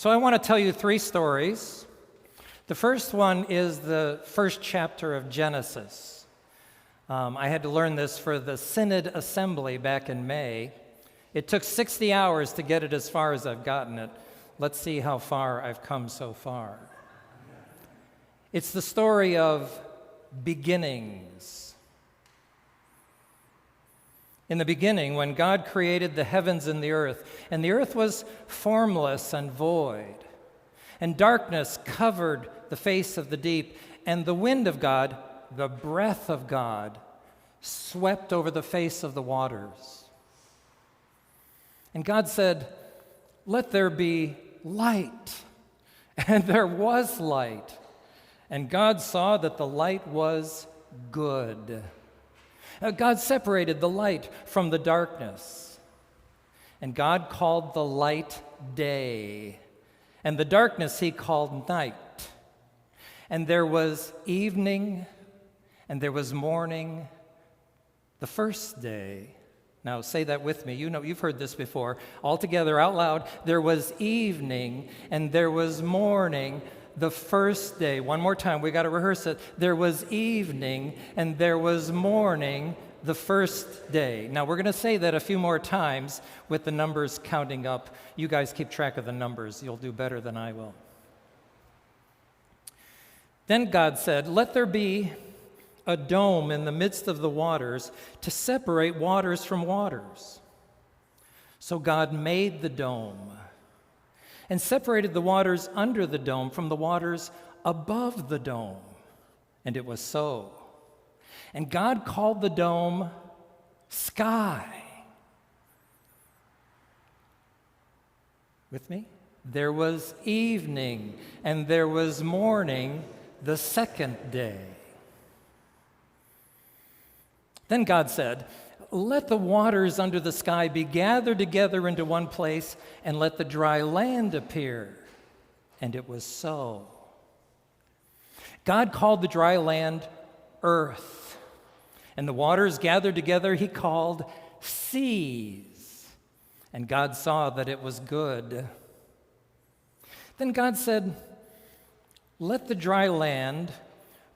So I want to tell you three stories. The first one is the first chapter of Genesis. I had to learn this for the Synod Assembly back in May. It took 60 hours to get it as far as I've gotten it. Let's see how far I've come so far. It's the story of beginnings. In the beginning, when God created the heavens and the earth was formless and void, and darkness covered the face of the deep, and the wind of God, the breath of God, swept over the face of the waters. And God said, "Let there be light." And there was light. And God saw that the light was good. God separated the light from the darkness. And God called the light day, and the darkness he called night. And there was evening, and there was morning, the first day. Now say that with me. You know, you've heard this before. All together, out loud. There was evening, and there was morning, the first day. One more time, we got to rehearse it. There was evening, and there was morning, the first day. Now, we're going to say that a few more times with the numbers counting up. You guys keep track of the numbers. You'll do better than I will. Then God said, "Let there be a dome in the midst of the waters to separate waters from waters." So God made the dome and separated the waters under the dome from the waters above the dome. And it was so. And God called the dome sky. With me? There was evening, and there was morning, the second day. Then God said, "Let the waters under the sky be gathered together into one place, and let the dry land appear." And it was so. God called the dry land earth, and the waters gathered together he called seas. And God saw that it was good. Then God said, "Let the dry land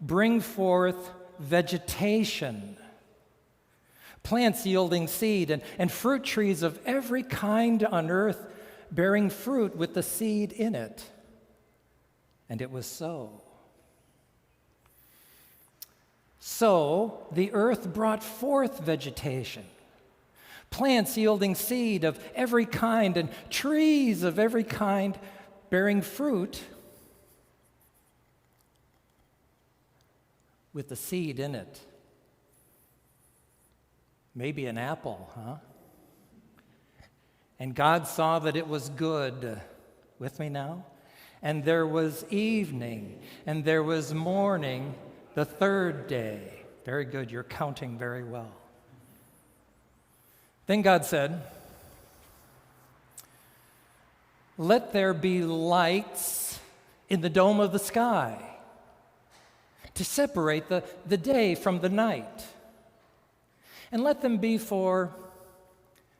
bring forth vegetation, plants yielding seed, and fruit trees of every kind on earth, bearing fruit with the seed in it." And it was so. So the earth brought forth vegetation, plants yielding seed of every kind, and trees of every kind, bearing fruit with the seed in it. Maybe an apple, huh? And God saw that it was good. With me now? And there was evening, and there was morning, the third day. Very good, you're counting very well. Then God said, "Let there be lights in the dome of the sky to separate the day from the night. And let them be for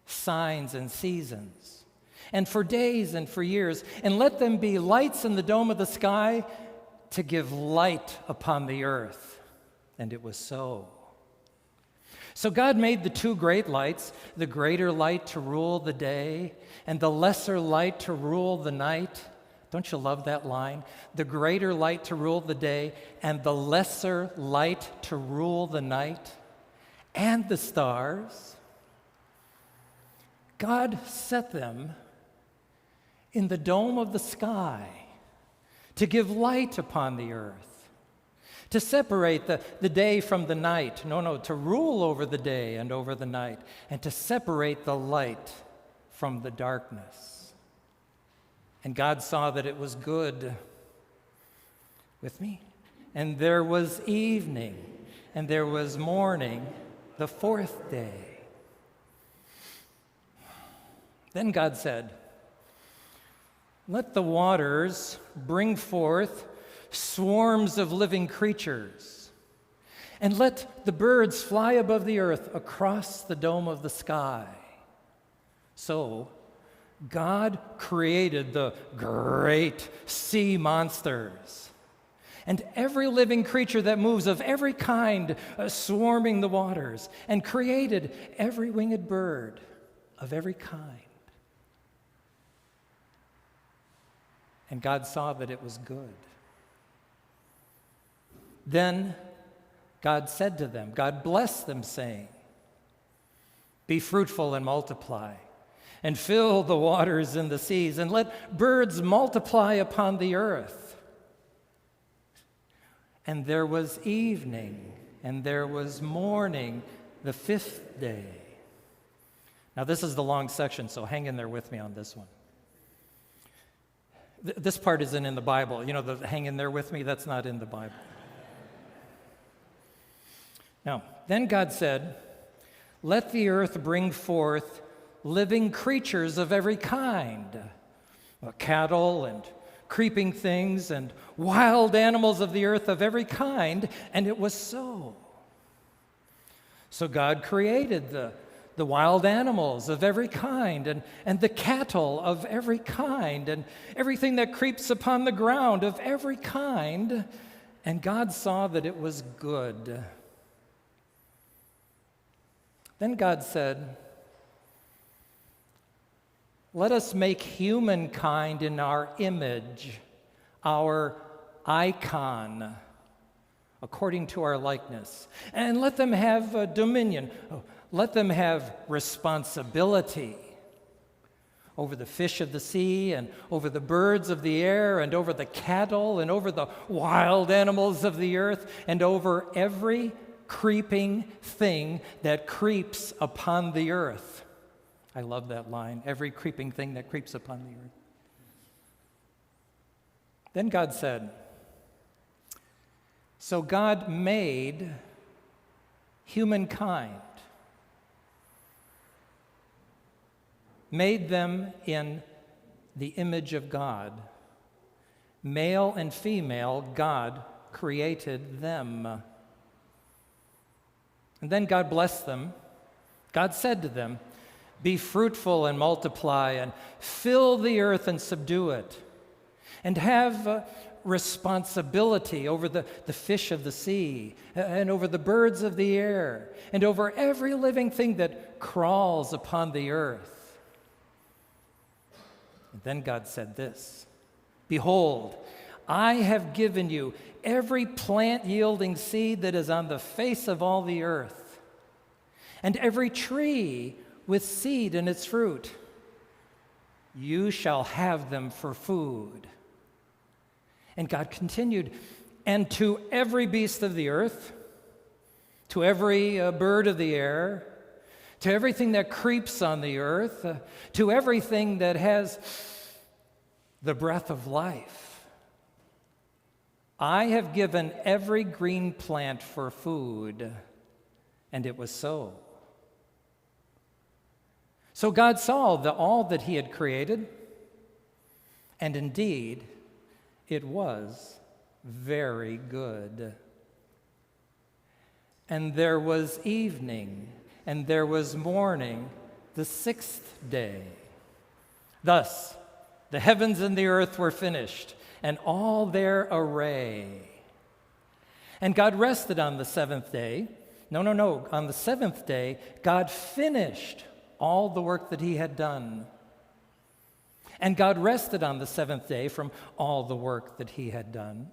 signs and seasons, and for days and for years. And let them be lights in the dome of the sky to give light upon the earth." And it was so. So God made the two great lights, the greater light to rule the day, and the lesser light to rule the night. Don't you love that line? The greater light to rule the day, and the lesser light to rule the night. And the stars. God set them in the dome of the sky to give light upon the earth, to separate the day from the night. No, to rule over the day and over the night, and to separate the light from the darkness. And God saw that it was good. With me? And there was evening, and there was morning, the fourth day. Then God said, "Let the waters bring forth swarms of living creatures, and let the birds fly above the earth across the dome of the sky." So God created the great sea monsters and every living creature that moves of every kind swarming the waters, and created every winged bird of every kind. And God saw that it was good. Then God said to them, God blessed them, saying, "Be fruitful and multiply, and fill the waters and the seas, and let birds multiply upon the earth." And there was evening, and there was morning, the fifth day. Now, this is the long section, so hang in there with me on this one. This part isn't in the Bible. You know, the hang in there with me, that's not in the Bible. Now, then God said, "Let the earth bring forth living creatures of every kind, cattle and creeping things and wild animals of the earth of every kind." And it was so. So God created the wild animals of every kind, and the cattle of every kind, and everything that creeps upon the ground of every kind. And God saw that it was good. Then God said, "Let us make humankind in our image, our icon, according to our likeness, and let them have dominion. Let them have responsibility over the fish of the sea, and over the birds of the air, and over the cattle, and over the wild animals of the earth, and over every creeping thing that creeps upon the earth." I love that line, every creeping thing that creeps upon the earth. Then God said, so God made humankind, made them in the image of God. Male and female, God created them. And then God blessed them. God said to them, "Be fruitful and multiply, and fill the earth and subdue it, and have responsibility over the fish of the sea, and over the birds of the air, and over every living thing that crawls upon the earth." And then God said this, "Behold, I have given you every plant yielding seed that is on the face of all the earth, and every tree with seed in its fruit. You shall have them for food." And God continued, "And to every beast of the earth, to every bird of the air, to everything that creeps on the earth, to everything that has the breath of life, I have given every green plant for food." And it was so. So God saw all that he had created, and indeed, it was very good. And there was evening, and there was morning, the sixth day. Thus, the heavens and the earth were finished, and all their array. And God rested on the seventh day. No. On the seventh day, God finished all the work that he had done. And God rested on the seventh day from all the work that he had done.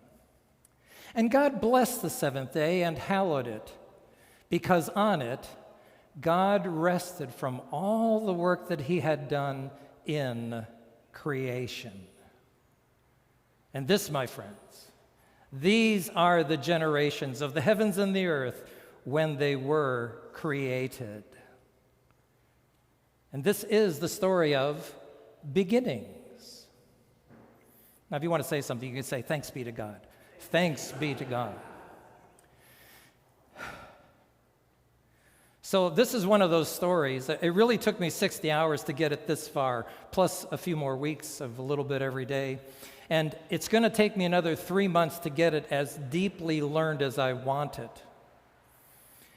And God blessed the seventh day and hallowed it, because on it God rested from all the work that he had done in creation. And this, my friends, these are the generations of the heavens and the earth when they were created. And this is the story of beginnings. Now, if you want to say something, you can say, "Thanks be to God." Thanks be to God. So this is one of those stories. It really took me 60 hours to get it this far, plus a few more weeks of a little bit every day. And it's going to take me another 3 months to get it as deeply learned as I want it.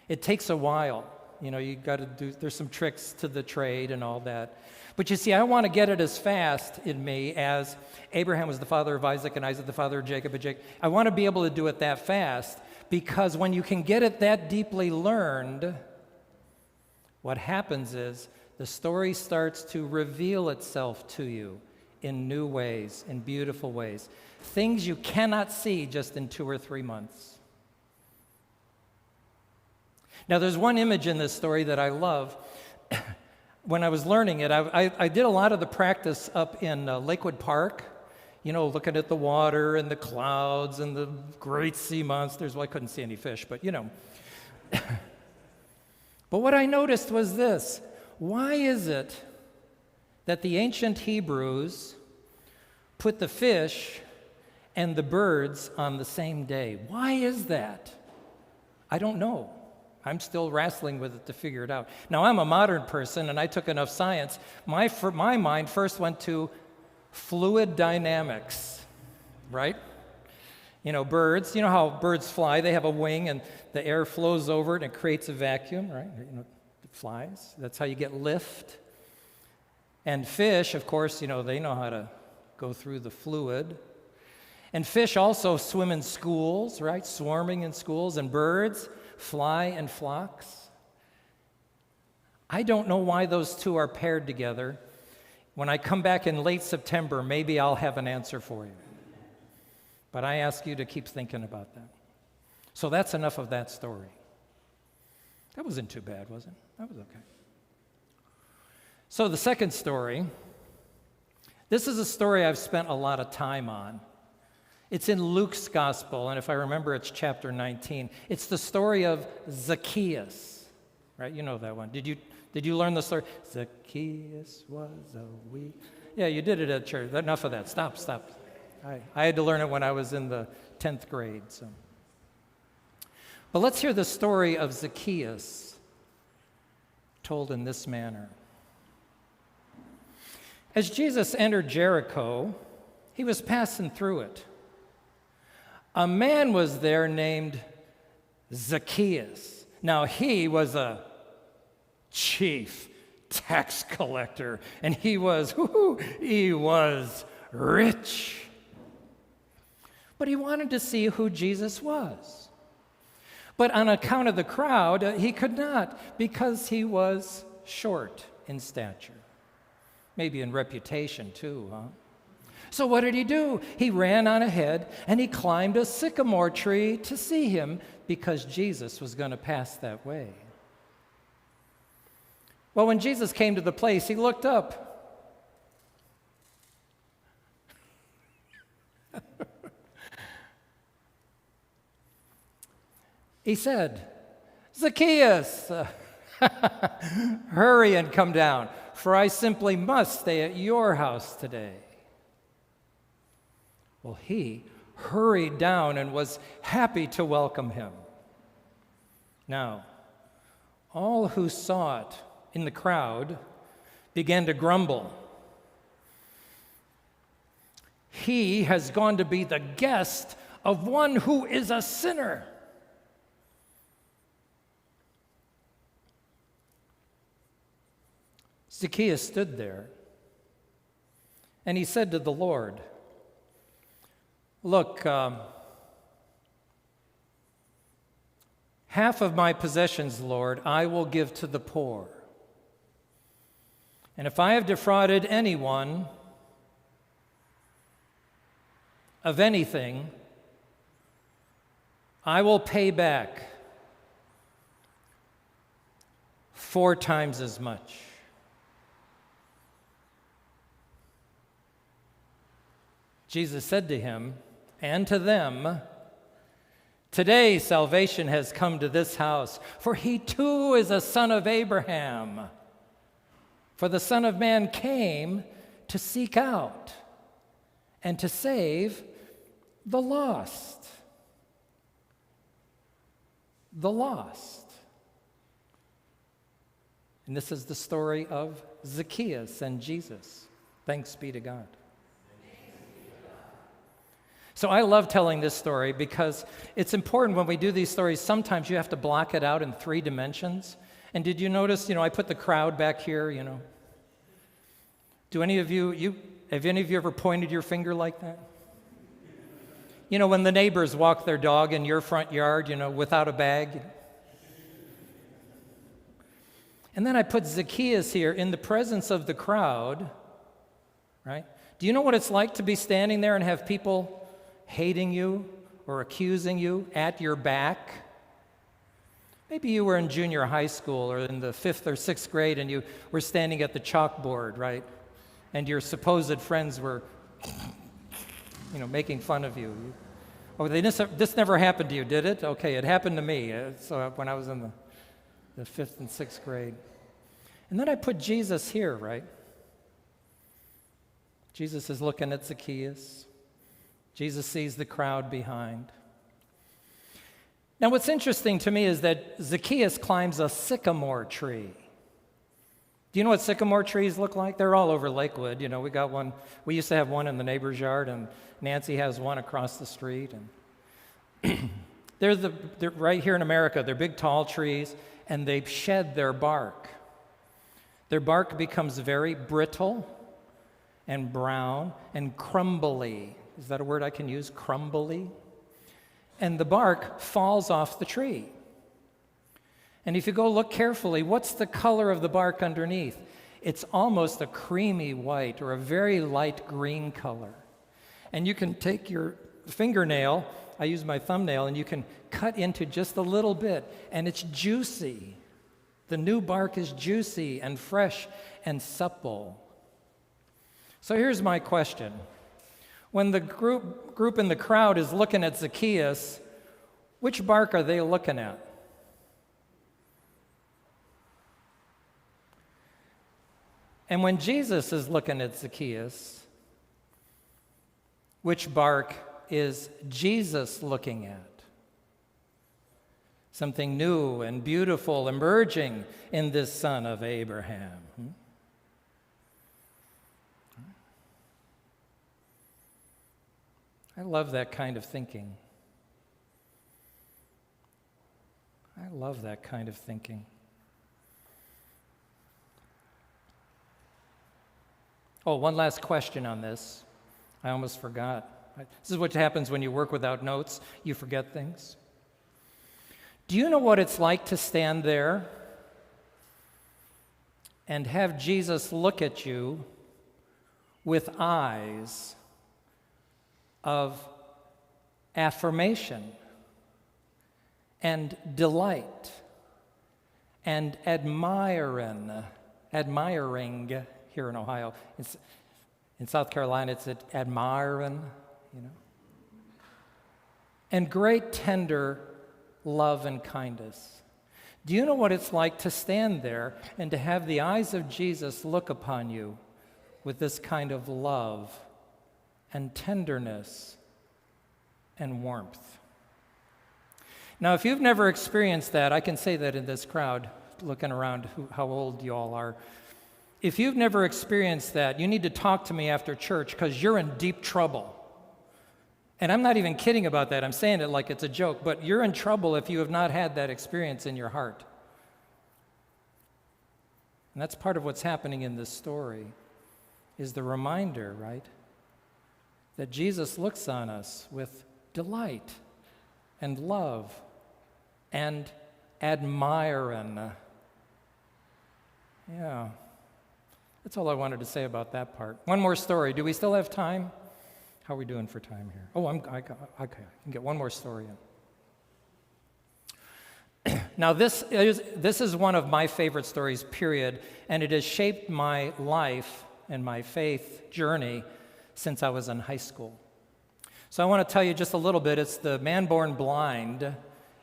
It takes a while. You know, you got to do, there's some tricks to the trade and all that. But you see, I want to get it as fast in me as Abraham was the father of Isaac and Isaac the father of Jacob and Jacob. I want to be able to do it that fast because when you can get it that deeply learned, what happens is the story starts to reveal itself to you in new ways, in beautiful ways. Things you cannot see just in 2 or 3 months. Now, there's one image in this story that I love. When I was learning it, I did a lot of the practice up in Lakewood Park, looking at the water and the clouds and the great sea monsters. Well, I couldn't see any fish, but But what I noticed was this. Why is it that the ancient Hebrews put the fish and the birds on the same day? Why is that? I don't know. I'm still wrestling with it to figure it out. Now, I'm a modern person, and I took enough science. My mind first went to fluid dynamics, right? Birds, how birds fly, they have a wing, and the air flows over it, and it creates a vacuum, right? It flies. That's how you get lift. And fish, of course, they know how to go through the fluid. And fish also swim in schools, right? Swarming in schools. And birds fly in flocks. I don't know why those two are paired together. When I come back in late September, maybe I'll have an answer for you. But I ask you to keep thinking about that. So that's enough of that story. That wasn't too bad, was it? That was okay. So the second story, this is a story I've spent a lot of time on. It's in Luke's gospel, and if I remember, it's chapter 19. It's the story of Zacchaeus, right? You know that one. Did you learn the story? Zacchaeus was a weak. Yeah, you did it at church. Enough of that. Stop. I had to learn it when I was in the 10th grade. So. But let's hear the story of Zacchaeus told in this manner. As Jesus entered Jericho, he was passing through it. A man was there named Zacchaeus. Now, he was a chief tax collector, and he was rich. But he wanted to see who Jesus was. But on account of the crowd, he could not because he was short in stature. Maybe in reputation too, huh? So what did he do? He ran on ahead and he climbed a sycamore tree to see him because Jesus was going to pass that way. Well, when Jesus came to the place, he looked up. He said, Zacchaeus, hurry and come down, for I simply must stay at your house today. Well, he hurried down and was happy to welcome him. Now, all who saw it in the crowd began to grumble. He has gone to be the guest of one who is a sinner. Zacchaeus stood there, and he said to the Lord, Look, half of my possessions, Lord, I will give to the poor. And if I have defrauded anyone of anything, I will pay back 4 times as much. Jesus said to him and to them, Today salvation has come to this house, for he too is a son of Abraham. For the Son of Man came to seek out and to save the lost. The lost. And this is the story of Zacchaeus and Jesus. Thanks be to God. So I love telling this story because it's important when we do these stories. Sometimes you have to block it out in 3 dimensions. And did you notice, I put the crowd back here, Do any of you have any of you ever pointed your finger like that? You know, when the neighbors walk their dog in your front yard, without a bag. And then I put Zacchaeus here in the presence of the crowd, right? Do you know what it's like to be standing there and have people hating you or accusing you at your back? Maybe you were in junior high school or in the 5th or 6th grade and you were standing at the chalkboard, right? And your supposed friends were, making fun of you. This never happened to you, did it? Okay, it happened to me when I was in the 5th and 6th grade. And then I put Jesus here, right? Jesus is looking at Zacchaeus. Jesus sees the crowd behind. Now, what's interesting to me is that Zacchaeus climbs a sycamore tree. Do you know what sycamore trees look like? They're all over Lakewood. We got one. We used to have one in the neighbor's yard, and Nancy has one across the street. And they're right here in America. They're big, tall trees, and they shed their bark. Their bark becomes very brittle and brown and crumbly. Is that a word I can use? Crumbly? And the bark falls off the tree. And if you go look carefully, what's the color of the bark underneath? It's almost a creamy white or a very light green color. And you can take your fingernail, I use my thumbnail, and you can cut into just a little bit, and it's juicy. The new bark is juicy and fresh and supple. So here's my question. When the group in the crowd is looking at Zacchaeus, which bark are they looking at? And when Jesus is looking at Zacchaeus, which bark is Jesus looking at? Something new and beautiful emerging in this son of Abraham. I love that kind of thinking. I love that kind of thinking. Oh, one last question on this. I almost forgot. This is what happens when you work without notes. You forget things. Do you know what it's like to stand there and have Jesus look at you with eyes of affirmation and delight and admiring here in Ohio. In South Carolina, it's admiring, and great tender love and kindness. Do you know what it's like to stand there and to have the eyes of Jesus look upon you with this kind of love and tenderness and warmth? Now, if you've never experienced that, I can say that in this crowd, looking around how old you all are. If you've never experienced that, you need to talk to me after church because you're in deep trouble. And I'm not even kidding about that. I'm saying it like it's a joke, but you're in trouble if you have not had that experience in your heart. And that's part of what's happening in this story, is the reminder, right, that Jesus looks on us with delight and love and admiring. Yeah. That's all I wanted to say about that part. One more story. Do we still have time? How are we doing for time here? Oh, I can get one more story in. Now, this is one of my favorite stories, period, and it has shaped my life and my faith journey since I was in high school. So I want to tell you just a little bit. It's the man born blind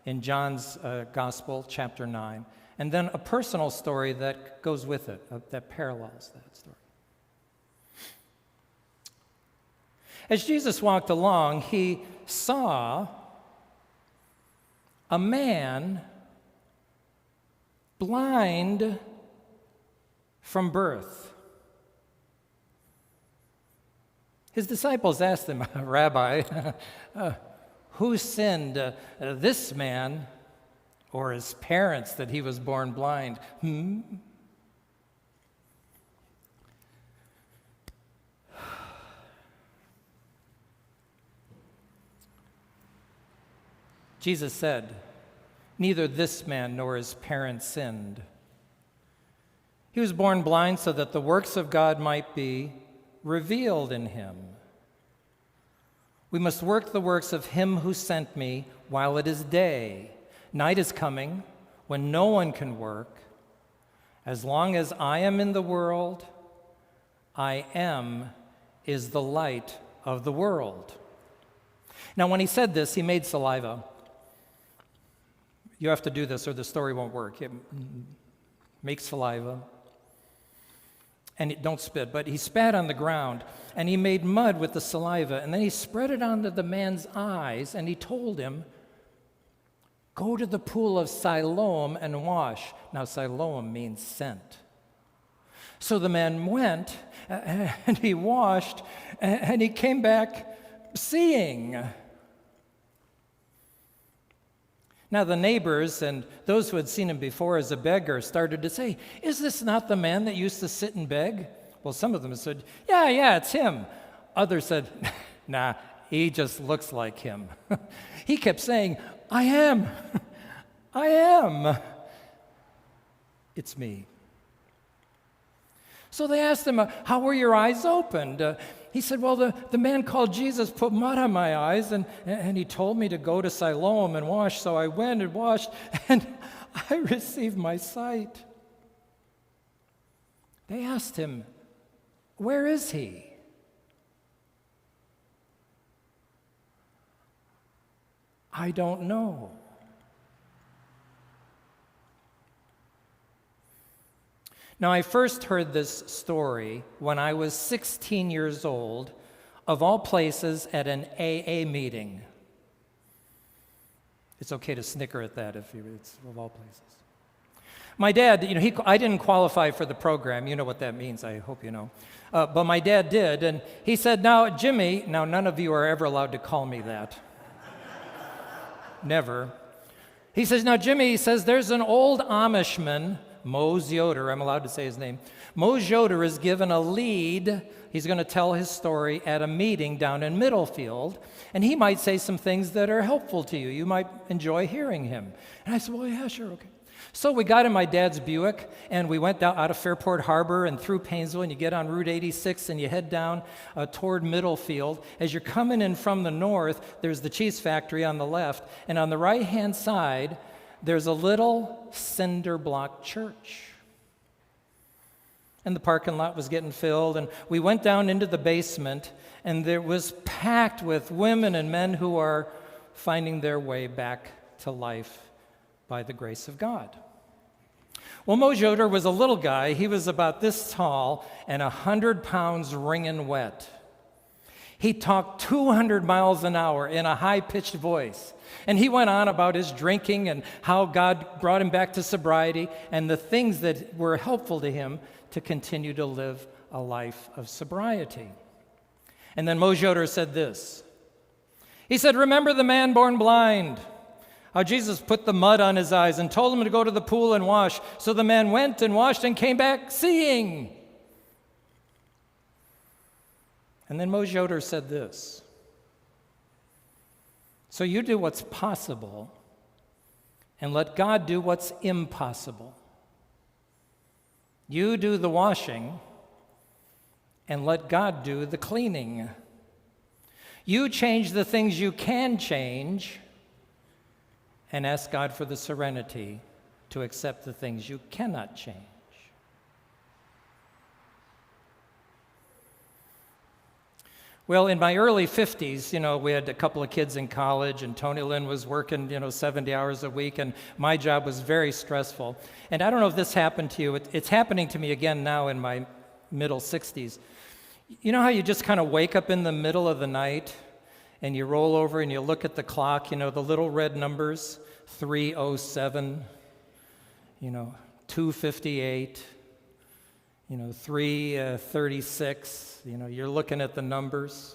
in John's Gospel, chapter 9. And then a personal story that goes with it, that parallels that story. As Jesus walked along, he saw a man blind from birth. His disciples asked him, Rabbi, who sinned, this man or his parents, that he was born blind? Jesus said, "Neither this man nor his parents sinned. He was born blind so that the works of God might be revealed in him. We must work the works of him who sent me while it is day. Night is coming when no one can work. As long as I am in the world, I am is the light of the world." Now, when he said this, he made saliva. You have to do this or the story won't work. Make saliva. And don't spit, but he spat on the ground, and he made mud with the saliva, and then he spread it onto the man's eyes, and he told him, "Go to the pool of Siloam and wash." Now, Siloam means sent. So the man went, and he washed, and he came back seeing. Now the neighbors and those who had seen him before as a beggar started to say, "Is this not the man that used to sit and beg?" Well, some of them said, yeah, it's him. Others said, "Nah, he just looks like him." He kept saying, I am. It's me." So they asked him, "How were your eyes opened?" He said, "Well, the man called Jesus put mud on my eyes, and he told me to go to Siloam and wash, so I went and washed, and I received my sight." They asked him, "Where is he?" "I don't know." Now, I first heard this story when I was 16 years old, of all places, at an AA meeting. It's okay to snicker at that it's of all places. My dad, I didn't qualify for the program. You know what that means, I hope you know. But my dad did, and he said, "Now, Jimmy," now none of you are ever allowed to call me that. Never. He says, "Now, Jimmy," he says, "there's an old Amishman, Mose Yoder," I'm allowed to say his name. Mose Yoder is given a lead. He's going to tell his story at a meeting down in Middlefield, and he might say some things that are helpful to you. You might enjoy hearing him. And I said, "Well, yeah, sure, okay." So we got in my dad's Buick, and we went down out of Fairport Harbor and through Painesville, and you get on Route 86, and you head down toward Middlefield. As you're coming in from the north, there's the cheese factory on the left, and on the right-hand side, there's a little cinder block church. And the parking lot was getting filled, and we went down into the basement, and there was packed with women and men who are finding their way back to life by the grace of God. Well, Mose Yoder was a little guy. He was about this tall and 100 pounds wringing wet. He talked 200 miles an hour in a high-pitched voice. And he went on about his drinking and how God brought him back to sobriety and the things that were helpful to him to continue to live a life of sobriety. And then Mose Yoder said this. He said, "Remember the man born blind? How Jesus put the mud on his eyes and told him to go to the pool and wash. So the man went and washed and came back seeing." And then Mose Yoder said this. "So you do what's possible and let God do what's impossible. You do the washing and let God do the cleaning. You change the things you can change and ask God for the serenity to accept the things you cannot change." Well, in my early 50s, we had a couple of kids in college, and Tony Lynn was working, 70 hours a week, and my job was very stressful. And I don't know if this happened to you. It's happening to me again now in my middle 60s. You know how you just kind of wake up in the middle of the night, and you roll over and you look at the clock, the little red numbers, 3:07, 2:58, 3:36, you're looking at the numbers.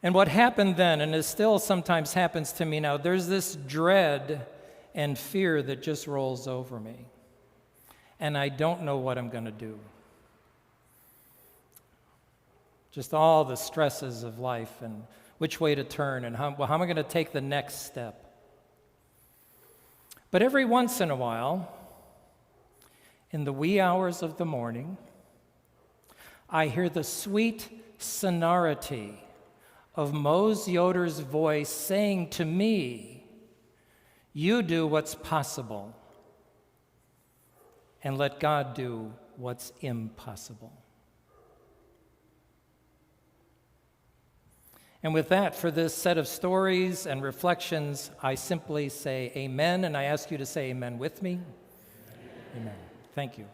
And what happened then, and it still sometimes happens to me now, there's this dread and fear that just rolls over me. And I don't know what I'm going to do. Just all the stresses of life and which way to turn and how am I going to take the next step. But every once in a while, in the wee hours of the morning, I hear the sweet sonority of Mose Yoder's voice saying to me, "You do what's possible, and let God do what's impossible." And with that, for this set of stories and reflections, I simply say amen, and I ask you to say amen with me. Amen. Thank you.